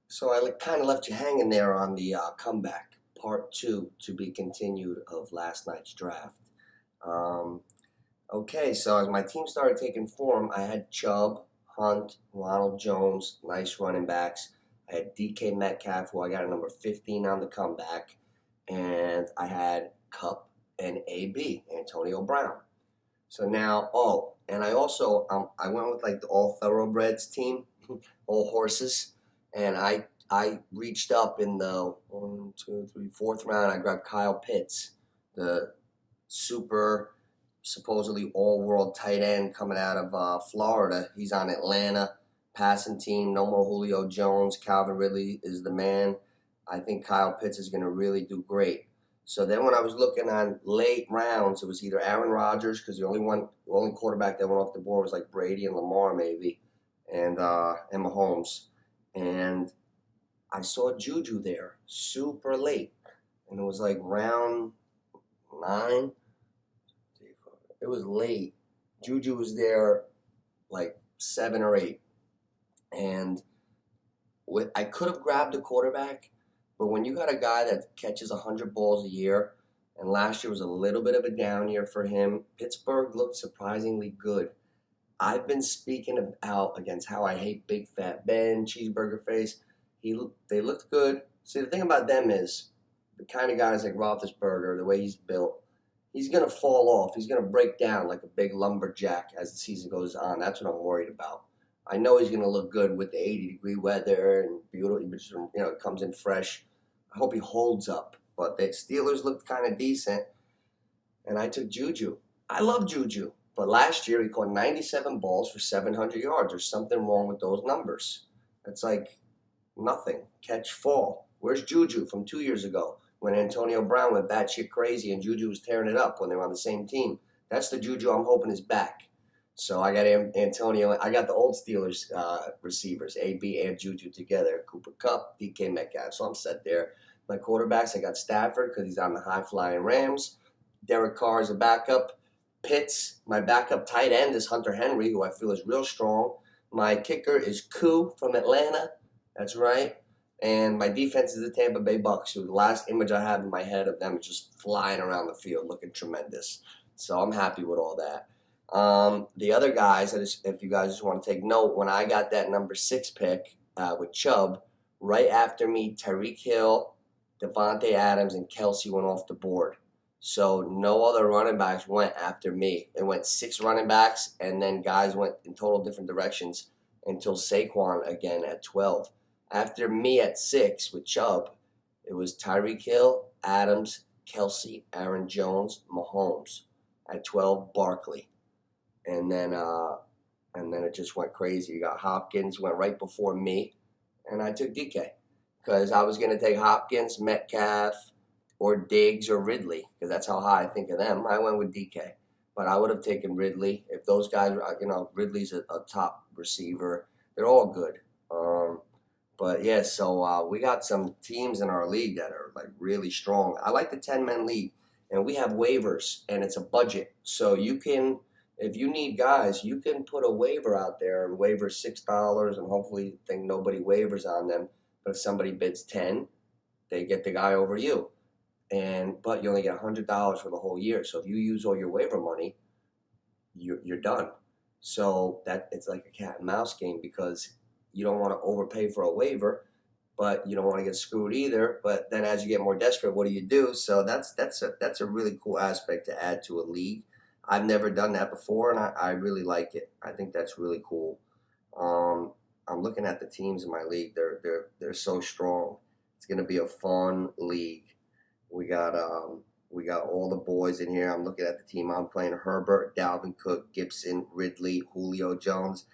So I kind of left you hanging there on the comeback, part two to be continued of last night's draft. Um, okay, so as my team started taking form, I had Chubb, Hunt, Ronald Jones, nice running backs. I had DK Metcalf, who I got a number 15 on the comeback, and I had Cup and AB, Antonio Brown. So now, and I also I went with like the all thoroughbreds team, all horses, and I reached up in the one, two, three, fourth round. I grabbed Kyle Pitts, the super supposedly all world tight end coming out of Florida. He's on Atlanta passing team. No more Julio Jones. Calvin Ridley is the man. I think Kyle Pitts is going to really do great. So then when I was looking on late rounds, it was either Aaron Rodgers, because the only quarterback that went off the board was like Brady and Lamar maybe, and Mahomes. And I saw Juju there super late, and it was like round 9. It was late. Juju was there like 7 or 8, and I could have grabbed a quarterback, but when you got a guy that catches 100 balls a year, and last year was a little bit of a down year for him, Pittsburgh looked surprisingly good. I've been speaking out against how I hate Big Fat Ben, Cheeseburger Face. They looked good. See, the thing about them is the kind of guys like Roethlisberger, the way he's built, he's going to fall off. He's going to break down like a big lumberjack as the season goes on. That's what I'm worried about. I know he's going to look good with the 80-degree weather and beautiful. It comes in fresh. I hope he holds up. But the Steelers looked kind of decent, and I took Juju. I love Juju, but last year he caught 97 balls for 700 yards. There's something wrong with those numbers. It's like nothing. Catch fall. Where's Juju from 2 years ago when Antonio Brown went batshit crazy and Juju was tearing it up when they were on the same team? That's the Juju I'm hoping is back. So I got Antonio. I got the old Steelers receivers, AB and Juju together. Cooper Kupp, DK Metcalf. So I'm set there. My quarterbacks, I got Stafford because he's on the high-flying Rams. Derek Carr is a backup. Pitts, my backup tight end is Hunter Henry, who I feel is real strong. My kicker is Koo from Atlanta. That's right. And my defense is the Tampa Bay Bucks, who the last image I have in my head of them is just flying around the field looking tremendous. So I'm happy with all that. The other guys, if you guys just want to take note, when I got that number 6 pick with Chubb, right after me, Tyreek Hill, Devontae Adams, and Kelsey went off the board. So no other running backs went after me. It went 6 running backs, and then guys went in total different directions until Saquon again at 12. After me at 6 with Chubb, it was Tyreek Hill, Adams, Kelsey, Aaron Jones, Mahomes. At 12, Barkley. And then it just went crazy. You got Hopkins, went right before me, and I took DK. Because I was going to take Hopkins, Metcalf, or Diggs or Ridley, because that's how high I think of them. I went with DK. But I would have taken Ridley. If those guys, Ridley's a top receiver. They're all good. But yeah, so we got some teams in our league that are like really strong. I like the 10-man league, and we have waivers, and it's a budget. So you can, if you need guys, you can put a waiver out there and waiver $6, and hopefully think nobody waivers on them. But if somebody bids 10, they get the guy over you. But you only get $100 for the whole year. So if you use all your waiver money, you're done. So that it's like a cat and mouse game, because you don't want to overpay for a waiver, but you don't want to get screwed either. But then as you get more desperate, what do you do? So that's a really cool aspect to add to a league. I've never done that before, and I really like it. I think that's really cool. I'm looking at the teams in my league. They're so strong. It's going to be a fun league. We got all the boys in here. I'm looking at the team I'm playing: Herbert, Dalvin Cook, Gibson, Ridley, Julio Jones.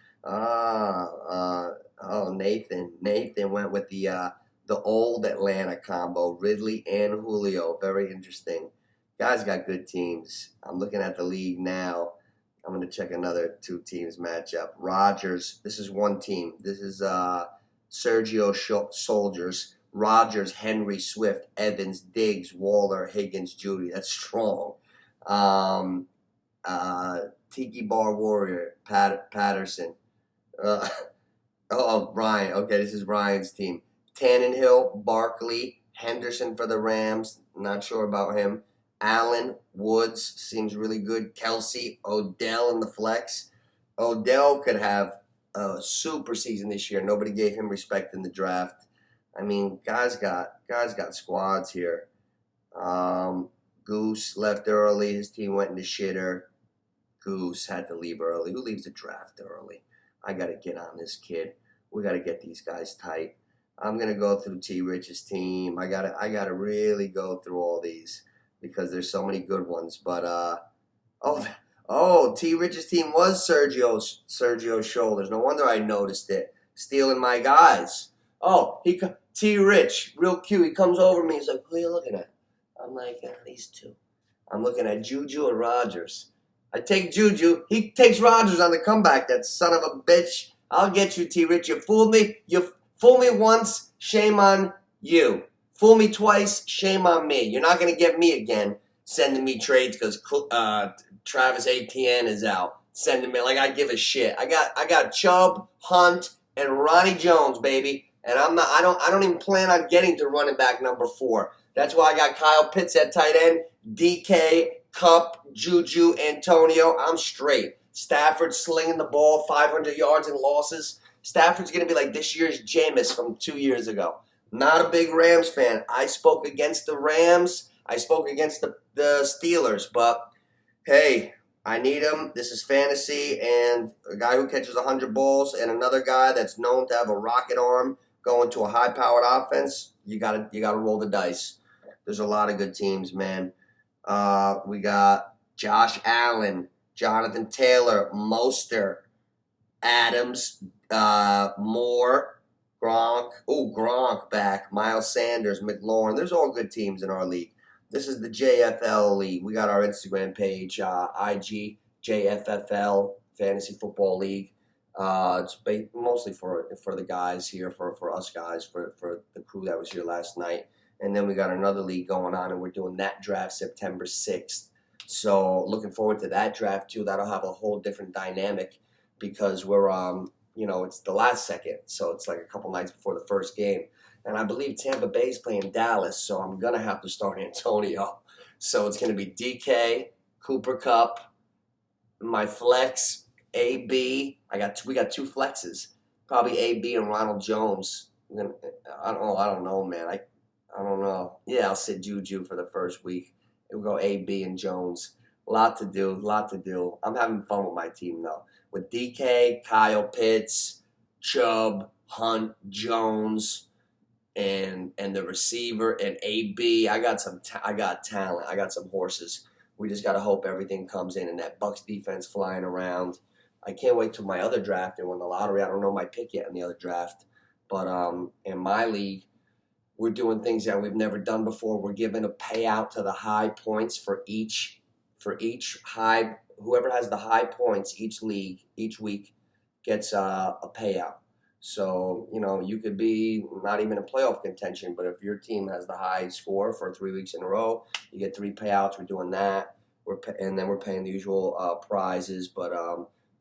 Nathan went with the old Atlanta combo, Ridley and Julio. Very interesting. Guys got good teams. I'm looking at the league now. I'm going to check another 2 teams matchup. Rodgers, this is one team. This is Sergio Soldiers. Rodgers, Henry, Swift, Evans, Diggs, Waller, Higgins, Judy. That's strong. Tiki Bar Warrior, Patterson. Ryan. Okay, this is Ryan's team. Tannenhill, Barkley, Henderson for the Rams. Not sure about him. Allen, Woods seems really good. Kelsey, Odell in the flex. Odell could have a super season this year. Nobody gave him respect in the draft. I mean, guys got squads here. Goose left early. His team went into shitter. Goose had to leave early. Who leaves the draft early? I got to get on this kid. We got to get these guys tight. I'm gonna go through T. Rich's team. I gotta really go through all these because there's so many good ones. But T. Rich's team was Sergio's shoulders. No wonder I noticed it. Stealing my guys. T. Rich, real cute. He comes over to me. He's like, "Who are you looking at?" I'm like, "These two." I'm looking at Juju and Rodgers. I take Juju. He takes Rodgers on the comeback. That son of a bitch. I'll get you, T. Rich. You fooled me. Fool me once, shame on you. Fool me twice, shame on me. You're not going to get me again sending me trades because Travis Etienne is out. Sending me like I give a shit. I got Chubb, Hunt, and Ronnie Jones, baby. And I don't even plan on getting to running back number 4. That's why I got Kyle Pitts at tight end, DK, Cup, Juju, Antonio. I'm straight. Stafford slinging the ball, 500 yards and losses. Stafford's going to be like this year's Jameis from 2 years ago. Not a big Rams fan. I spoke against the Rams. I spoke against the Steelers. But, hey, I need him. This is fantasy. And a guy who catches 100 balls and another guy that's known to have a rocket arm going to a high-powered offense, you gotta roll the dice. There's a lot of good teams, man. We got Josh Allen, Jonathan Taylor, Mostert, Adams, Moore, Gronk back, Miles Sanders, McLaurin. There's all good teams in our league. This is the JFL league. We got our Instagram page, IG JFFL Fantasy Football League. It's mostly for the guys here, for us guys, for the crew that was here last night. And then we got another league going on, and we're doing that draft September 6th. So looking forward to that draft too. That'll have a whole different dynamic because we're it's the last second, so it's like a couple nights before the first game. And I believe Tampa Bay's playing Dallas, so I'm gonna have to start Antonio. So it's gonna be DK, Cooper Kupp, my flex, AB. We got 2 flexes, probably AB and Ronald Jones. I don't know, man. I don't know. Yeah, I'll sit Juju for the first week. We'll go AB and Jones. Lot to do. I'm having fun with my team, though. With DK, Kyle Pitts, Chubb, Hunt, Jones, and the receiver, and AB. I got talent. I got some horses. We just got to hope everything comes in, and that Bucks defense flying around. I can't wait till my other draft and win the lottery. I don't know my pick yet in the other draft. But in my league, we're doing things that we've never done before. We're giving a payout to the high points for each high. Whoever has the high points each week gets a payout. So, you could be not even in playoff contention, but if your team has the high score for 3 weeks in a row, you get 3 payouts. We're doing that. And then we're paying the usual prizes, but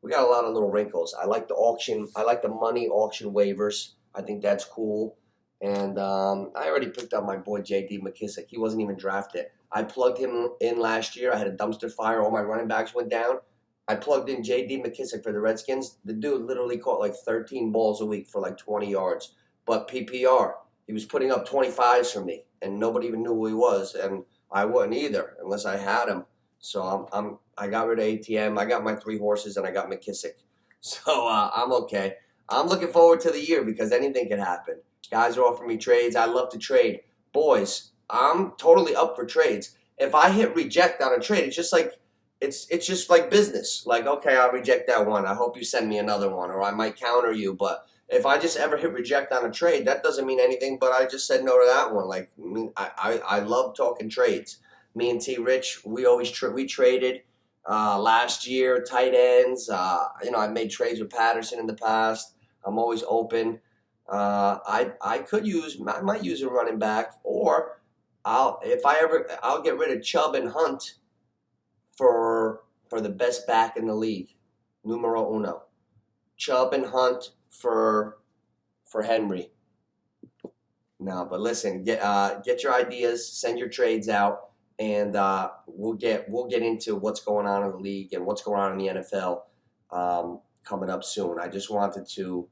we got a lot of little wrinkles. I like the auction. I like the money auction waivers. I think that's cool. And I already picked up my boy J.D. McKissick. He wasn't even drafted. I plugged him in last year. I had a dumpster fire. All my running backs went down. I plugged in J.D. McKissick for the Redskins. The dude literally caught like 13 balls a week for like 20 yards. But PPR, he was putting up 25s for me, and nobody even knew who he was, and I wouldn't either unless I had him. So I got rid of ATM. I got my 3 horses, and I got McKissick. So I'm okay. I'm looking forward to the year because anything can happen. Guys are offering me trades. I love to trade. Boys, I'm totally up for trades. If I hit reject on a trade, it's just like business. Like, okay, I'll reject that one. I hope you send me another one, or I might counter you. But if I just ever hit reject on a trade, that doesn't mean anything. But I just said no to that one. Like, I love talking trades. Me and T. Rich, we traded last year, tight ends. I made trades with Patterson in the past. I'm always open. I might use a running back, or I'll get rid of Chubb and Hunt for the best back in the league, numero uno. Chubb and Hunt for Henry. No, but listen, get your ideas, send your trades out, and we'll get into what's going on in the league and what's going on in the NFL coming up soon. I just wanted to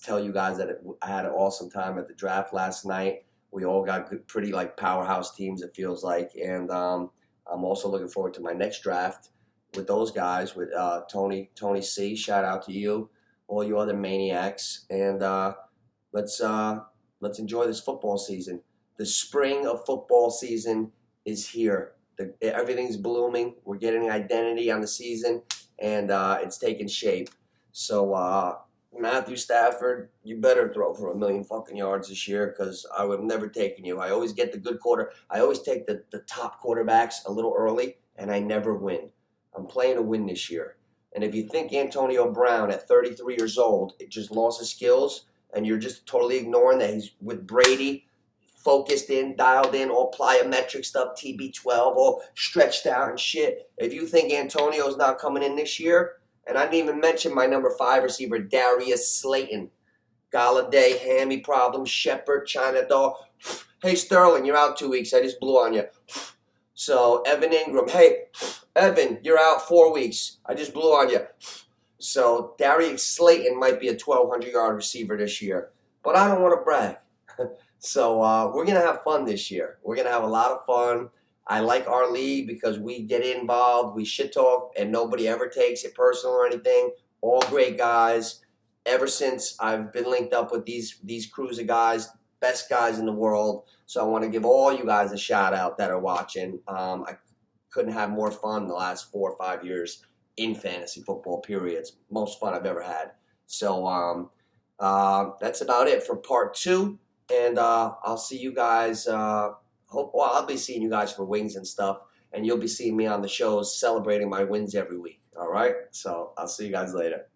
tell you guys that I had an awesome time at the draft last night. We all got good, pretty like powerhouse teams, it feels like, and I'm also looking forward to my next draft with those guys, with Tony C. Shout out to you, all you other maniacs, and let's enjoy this football season. The spring of football season is here. Everything's blooming. We're getting identity on the season, and it's taking shape. So Matthew Stafford, you better throw for 1,000,000 fucking yards this year, because I would have never taken you. I always get the good quarter. I always take the top quarterbacks a little early, and I never win. I'm playing to win this year. And if you think Antonio Brown at 33 years old just lost his skills, and you're just totally ignoring that he's with Brady, focused in, dialed in, all plyometric stuff, TB12, all stretched out and shit. If you think Antonio's not coming in this year, and I didn't even mention my number 5 receiver, Darius Slayton. Galladay, hammy problems, Shepard, China Doll. Hey, Sterling, you're out 2 weeks. I just blew on you. So, Evan Ingram. Hey, Evan, you're out 4 weeks. I just blew on you. So, Darius Slayton might be a 1,200-yard receiver this year. But I don't want to brag. So, we're going to have fun this year. We're going to have a lot of fun. I like our league because we get involved, we shit talk, and nobody ever takes it personal or anything. All great guys. Ever since I've been linked up with these crews of guys, best guys in the world. So I want to give all you guys a shout out that are watching. I couldn't have more fun the last 4 or 5 years in fantasy football, periods. Most fun I've ever had. So that's about it for part 2. And I'll see you guys. I'll be seeing you guys for wings and stuff. And you'll be seeing me on the shows celebrating my wins every week. All right? So I'll see you guys later.